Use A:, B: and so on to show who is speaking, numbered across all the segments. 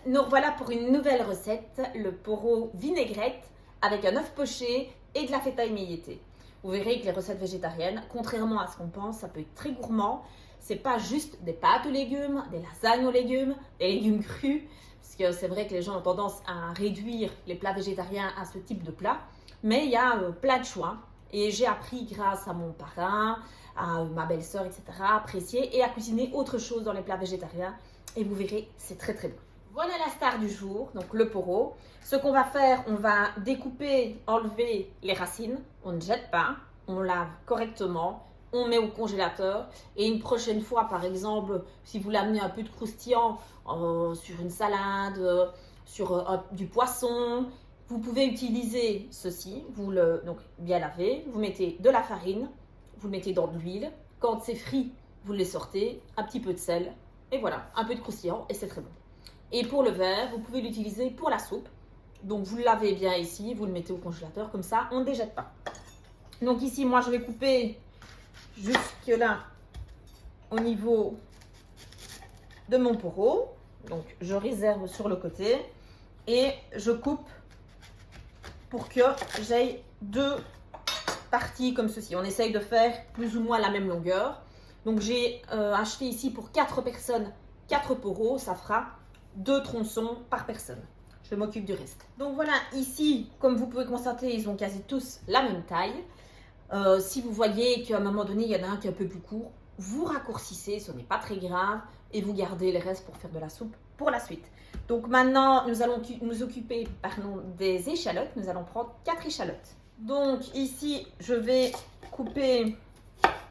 A: nous revoilà pour une nouvelle recette, le poro vinaigrette avec un œuf poché et de la feta émiettée. Vous verrez que les recettes végétariennes, contrairement à ce qu'on pense, ça peut être très gourmand. C'est pas juste des pâtes aux légumes, des lasagnes aux légumes, des légumes crus, parce que c'est vrai que les gens ont tendance à réduire les plats végétariens à ce type de plat. Mais il y a plein de choix et j'ai appris grâce à mon parrain, à ma belle-sœur, etc., à apprécier et à cuisiner autre chose dans les plats végétariens. Et vous verrez, c'est très très bon. Voilà la star du jour, donc le poro. Ce qu'on va faire, on va découper, enlever les racines. On ne jette pas, on lave correctement, on met au congélateur. Et une prochaine fois, par exemple, si vous l'amenez un peu de croustillant sur une salade, sur du poisson, vous pouvez utiliser ceci. Donc bien laver, vous mettez de la farine, vous le mettez dans de l'huile. Quand c'est frit, vous les sortez, un petit peu de sel. Et voilà, un peu de croustillant et c'est très bon. Et pour le verre, vous pouvez l'utiliser pour la soupe. Donc vous le lavez bien ici, vous le mettez au congélateur, comme ça on ne déjette pas. Donc ici, moi je vais couper jusque là au niveau de mon poro. Donc je réserve sur le côté et je coupe pour que j'aie deux parties comme ceci. On essaye de faire plus ou moins la même longueur. Donc j'ai acheté ici pour 4 personnes 4 poros, ça fera 2 tronçons par personne. Je m'occupe du reste. Donc voilà, ici, comme vous pouvez constater, ils ont quasi tous la même taille. Si vous voyez qu'à un moment donné, il y en a un qui est un peu plus court, vous raccourcissez, ce n'est pas très grave, et vous gardez les restes pour faire de la soupe pour la suite. Donc maintenant, nous allons nous occuper des échalotes. Nous allons prendre 4 échalotes. Donc ici, je vais couper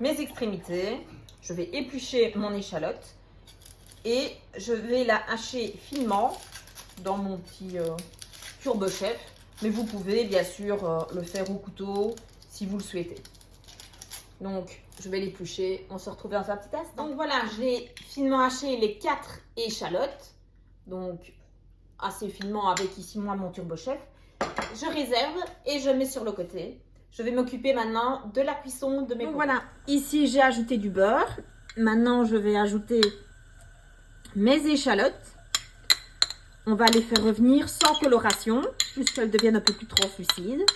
A: mes extrémités. Je vais éplucher mon échalote et je vais la hacher finement dans mon petit turbo-chef. Mais vous pouvez bien sûr le faire au couteau si vous le souhaitez. Donc, je vais l'éplucher. On se retrouve dans un petit instant. Donc voilà, j'ai finement haché les 4 échalotes. Donc, assez finement avec ici moi mon turbo-chef. Je réserve et je mets sur le côté. Je vais m'occuper maintenant de la cuisson de mes poros. Voilà, ici j'ai ajouté du beurre. Maintenant, je vais ajouter mes échalotes. On va les faire revenir sans coloration, jusqu'à deviennent un peu plus translucides.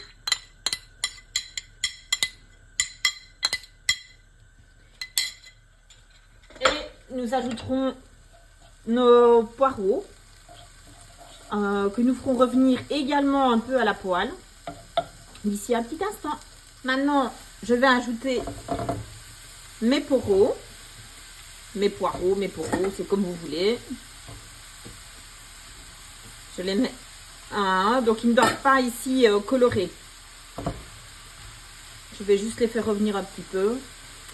A: Et nous ajouterons nos poireaux, que nous ferons revenir également un peu à la poêle, d'ici un petit instant. Maintenant, je vais ajouter mes poros, mes poireaux, c'est comme vous voulez. Je les mets donc ils ne doivent pas ici colorer. Je vais juste les faire revenir un petit peu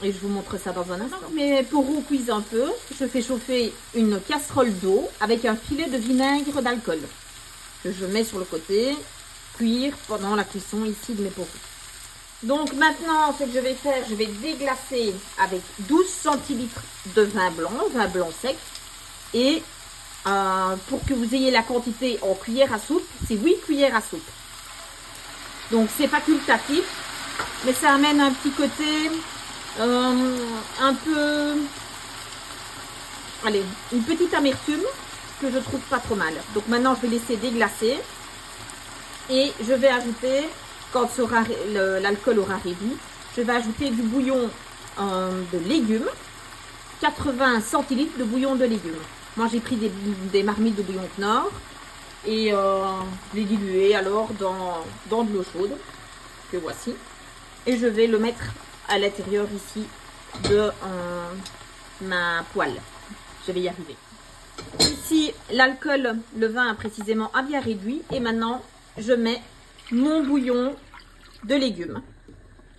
A: et je vous montre ça dans un instant. Donc, mes poros cuisent un peu. Je fais chauffer une casserole d'eau avec un filet de vinaigre d'alcool que je mets sur le côté, cuire pendant la cuisson ici de mes poros. Donc maintenant, ce que je vais faire, je vais déglacer avec 12 centilitres de vin blanc sec. Et pour que vous ayez la quantité en cuillère à soupe, c'est 8 cuillères à soupe. Donc c'est facultatif, mais ça amène un petit côté un peu, allez, une petite amertume que je trouve pas trop mal. Donc maintenant, je vais laisser déglacer et je vais ajouter, quand l'alcool aura réduit, je vais ajouter du bouillon de légumes, 80 centilitres de bouillon de légumes. Moi, j'ai pris des marmites de bouillon Knorr et je l'ai dilué alors dans de l'eau chaude, que voici. Et je vais le mettre à l'intérieur ici de ma poêle. Je vais y arriver. Ici, l'alcool, le vin précisément, a bien réduit. Et maintenant, je mets mon bouillon de légumes.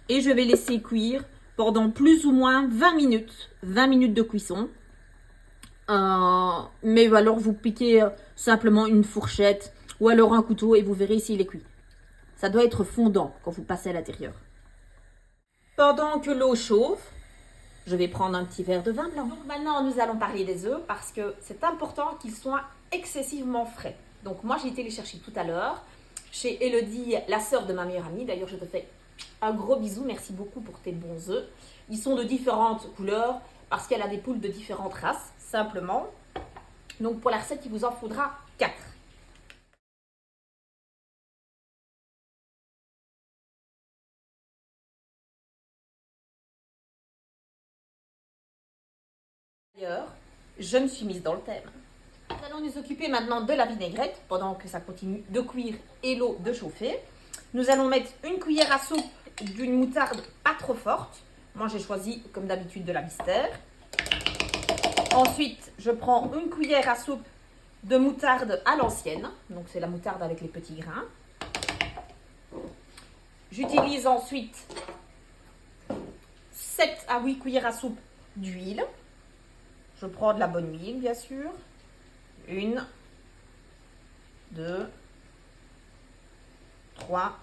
A: Et je vais laisser cuire pendant plus ou moins 20 minutes. 20 minutes de cuisson. Mais alors, vous piquez simplement une fourchette ou alors un couteau et vous verrez s'il est cuit. Ça doit être fondant quand vous passez à l'intérieur. Pendant que l'eau chauffe, je vais prendre un petit verre de vin blanc. Donc maintenant, nous allons parler des œufs parce que c'est important qu'ils soient excessivement frais. Donc moi, j'ai été les chercher tout à l'heure chez Elodie, la sœur de ma meilleure amie. D'ailleurs, je te fais un gros bisou. Merci beaucoup pour tes bons œufs. Ils sont de différentes couleurs parce qu'elle a des poules de différentes races, simplement. Donc pour la recette, il vous en faudra 4. D'ailleurs, je me suis mise dans le thème. Nous allons nous occuper maintenant de la vinaigrette pendant que ça continue de cuire et l'eau de chauffer. Nous allons mettre une cuillère à soupe d'une moutarde pas trop forte. Moi, j'ai choisi, comme d'habitude, de la mystère. Ensuite, je prends une cuillère à soupe de moutarde à l'ancienne. Donc, c'est la moutarde avec les petits grains. J'utilise ensuite 7 à 8 cuillères à soupe d'huile. Je prends de la bonne huile, bien sûr. 1, 2, 3,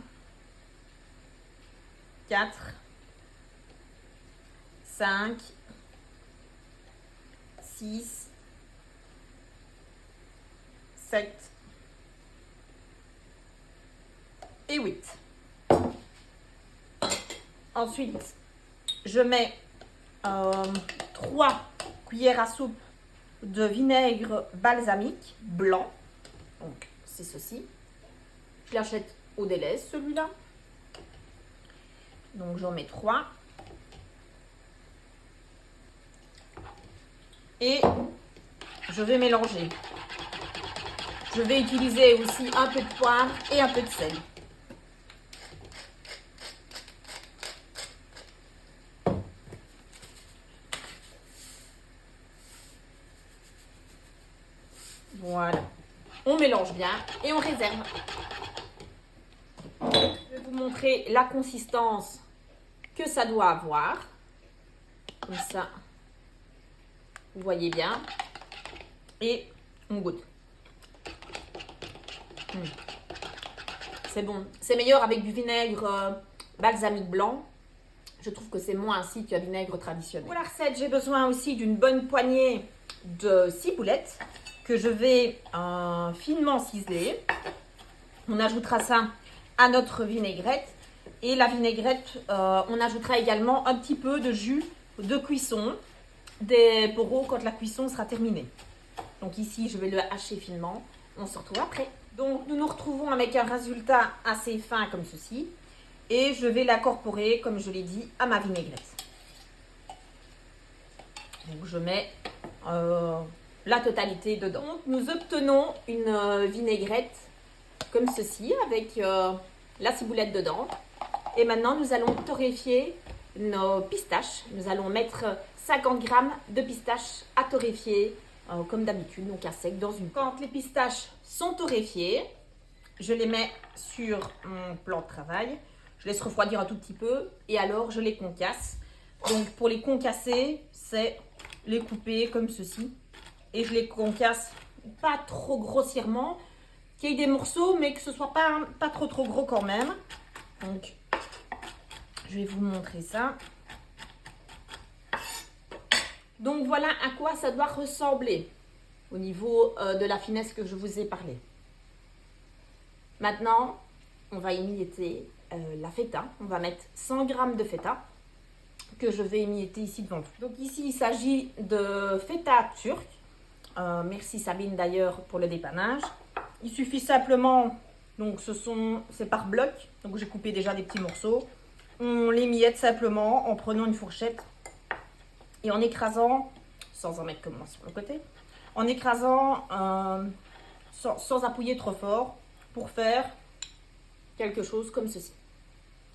A: 4, 5, 6, 7 et 8. Ensuite, je mets 3 cuillères à soupe de vinaigre balsamique blanc. Donc, c'est ceci. Je l'achète au Delhaize, celui-là. Donc, j'en mets 3. Et je vais mélanger. Je vais utiliser aussi un peu de poivre et un peu de sel. Voilà. On mélange bien et on réserve. Je vais vous montrer la consistance que ça doit avoir. Comme ça, vous voyez bien. Et on goûte. C'est bon. C'est meilleur avec du vinaigre balsamique blanc. Je trouve que c'est moins acide qu'un vinaigre traditionnel. Pour la recette, j'ai besoin aussi d'une bonne poignée de ciboulettes que je vais finement ciseler. On ajoutera ça à notre vinaigrette. Et la vinaigrette, on ajoutera également un petit peu de jus de cuisson des poros quand la cuisson sera terminée. Donc ici, je vais le hacher finement. On se retrouve après. Donc nous nous retrouvons avec un résultat assez fin comme ceci. Et je vais l'incorporer, comme je l'ai dit, à ma vinaigrette. Donc je mets la totalité dedans. Donc, nous obtenons une vinaigrette comme ceci avec la ciboulette dedans. Et maintenant, nous allons torréfier nos pistaches. Nous allons mettre 50 g de pistaches à torréfier comme d'habitude, donc à sec dans une. Quand les pistaches sont torréfiées, je les mets sur mon plan de travail. Je laisse refroidir un tout petit peu et alors je les concasse. Donc pour les concasser, c'est les couper comme ceci. Et je les concasse pas trop grossièrement, qu'il y ait des morceaux, mais que ce soit pas trop gros quand même. Donc, je vais vous montrer ça. Donc, voilà à quoi ça doit ressembler au niveau de la finesse que je vous ai parlé. Maintenant, on va émietter la feta. On va mettre 100 g de feta que je vais émietter ici devant vous. Donc, ici, il s'agit de feta turque. Merci Sabine d'ailleurs pour le dépannage. Il suffit simplement, donc c'est par bloc, donc j'ai coupé déjà des petits morceaux. On les miette simplement en prenant une fourchette et en écrasant, sans en mettre comme moi sur le côté, en écrasant sans appuyer trop fort pour faire quelque chose comme ceci.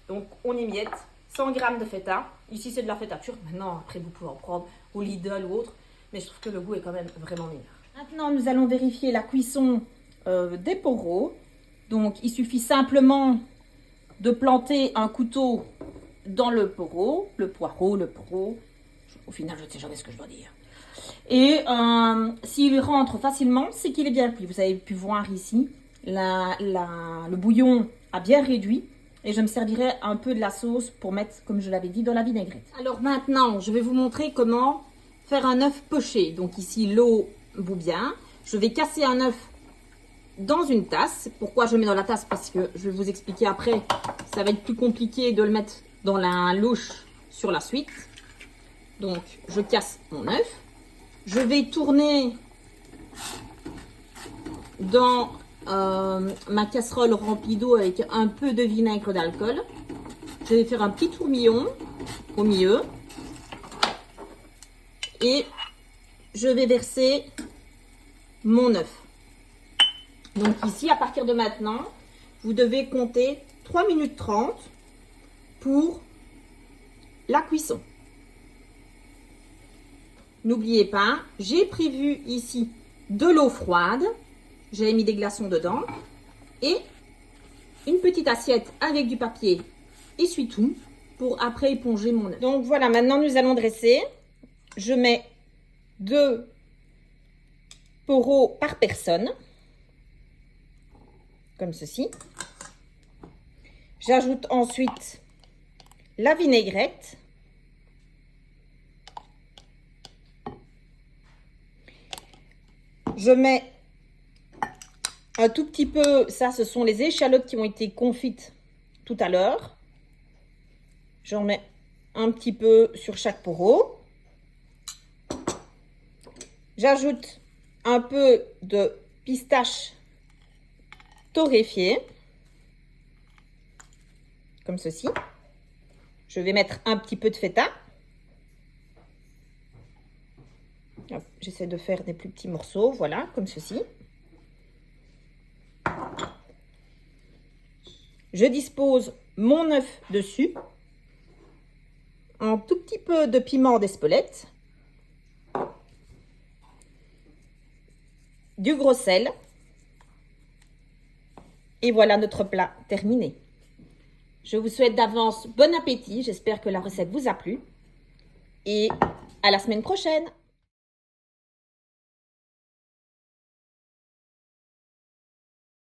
A: Donc on émiette 100 g de feta. Ici c'est de la feta turque. Maintenant après vous pouvez en prendre au Lidl ou autre. Mais je trouve que le goût est quand même vraiment meilleur. Maintenant, nous allons vérifier la cuisson des poros. Donc, il suffit simplement de planter un couteau dans le poireau. Le poireau. Au final, je ne sais jamais ce que je dois dire. Et s'il rentre facilement, c'est qu'il est bien cuit. Vous avez pu voir ici, le bouillon a bien réduit. Et je me servirai un peu de la sauce pour mettre, comme je l'avais dit, dans la vinaigrette. Alors maintenant, je vais vous montrer comment faire un œuf poché. Donc ici, l'eau bout bien. Je vais casser un œuf dans une tasse. Pourquoi je le mets dans la tasse? Parce que je vais vous expliquer après. Ça va être plus compliqué de le mettre dans la louche sur la suite. Donc, je casse mon œuf. Je vais tourner dans ma casserole remplie d'eau avec un peu de vinaigre d'alcool. Je vais faire un petit tourbillon au milieu. Et je vais verser mon œuf. Donc ici, à partir de maintenant, vous devez compter 3 minutes 30 pour la cuisson. N'oubliez pas, j'ai prévu ici de l'eau froide. J'ai mis des glaçons dedans. Et une petite assiette avec du papier essuie-tout pour après éponger mon œuf. Donc voilà, maintenant nous allons dresser. Je mets 2 poros par personne, comme ceci. J'ajoute ensuite la vinaigrette. Je mets un tout petit peu, ça ce sont les échalotes qui ont été confites tout à l'heure. J'en mets un petit peu sur chaque poro. J'ajoute un peu de pistache torréfiée, comme ceci. Je vais mettre un petit peu de feta. J'essaie de faire des plus petits morceaux, voilà, comme ceci. Je dispose mon œuf dessus. Un tout petit peu de piment d'Espelette. Du gros sel. Et voilà notre plat terminé. Je vous souhaite d'avance bon appétit. J'espère que la recette vous a plu. Et à la semaine prochaine.